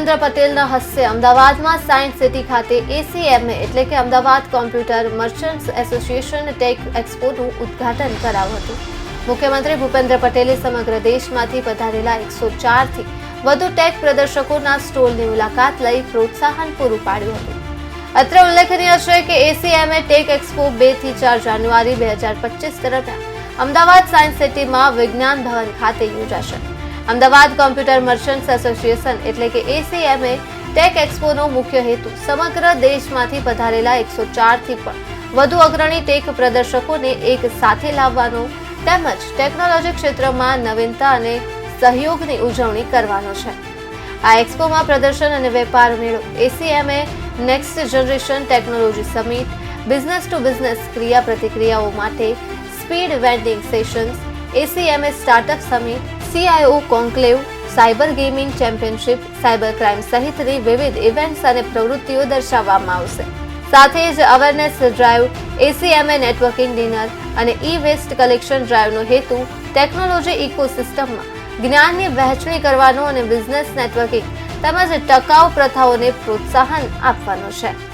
ભૂપેન્દ્ર પટેલના હસ્તે અમદાવાદમાં સાયન્સ સિટી ખાતે ACMA એટલે કે Ahmedabad computer merchants association tech એક્સપોનું ઉદ્ઘાટન કરાયું હતું. મુખ્યમંત્રી ભૂપેન્દ્ર પટેલે સમગ્ર દેશમાંથી પધારેલા 104 થી વધુ ટેક પ્રદર્શકોના સ્ટોલની મુલાકાત લઈ પ્રોત્સાહન પૂરું પાડ્યું હતું. અત્રે ઉલ્લેખનીય છે કે ACMA ટેક એક્સપો 2 થી 4 જાન્યુઆરી 2025 દરમિયાન અમદાવાદ સાયન્સ સિટીમાં વિજ્ઞાન ભવન ખાતે યોજાશે. અમદાવાદ કોમ્પ્યુટર મર્ચન્ટ્સ એસોસિએશન એટલે કે ACMA ટેક એક્સપોનો મુખ્ય હેતુ સમગ્ર દેશમાંથી પધારેલા 104 થી પણ વધુ અગ્રણી ટેક પ્રદર્શકોને એક સાથે લાવવાનો તેમજ ટેકનોલોજી ક્ષેત્રમાં નવીનતા અને સહયોગની ઉજવણી કરવાનો છે. આ એક્સપોમાં પ્રદર્શન અને વેપાર મેળો, ACMA next generation technology summit, business to business ક્રિયા પ્રતિક્રિયાઓ માટે speed vending sessions, ACMA startup summit, CIO conclave, cyber gaming championship, cyber crime સહિતની વિવિધ ઇવેન્ટ્સ અને પ્રવૃત્તિઓ દર્શાવવામાં આવશે. સાથે જ awareness drive, ACMA networking dinner અને ઈ-વેસ્ટ કલેક્શન ડ્રાઈવનો હેતુ ટેકનોલોજી ઇકોસિસ્ટમમાં જ્ઞાનની વહેંચણી કરવાનો અને બિઝનેસ નેટવર્કિંગ તેમજ ટકાઉ પ્રથાઓને પ્રોત્સાહન આપવાનો છે.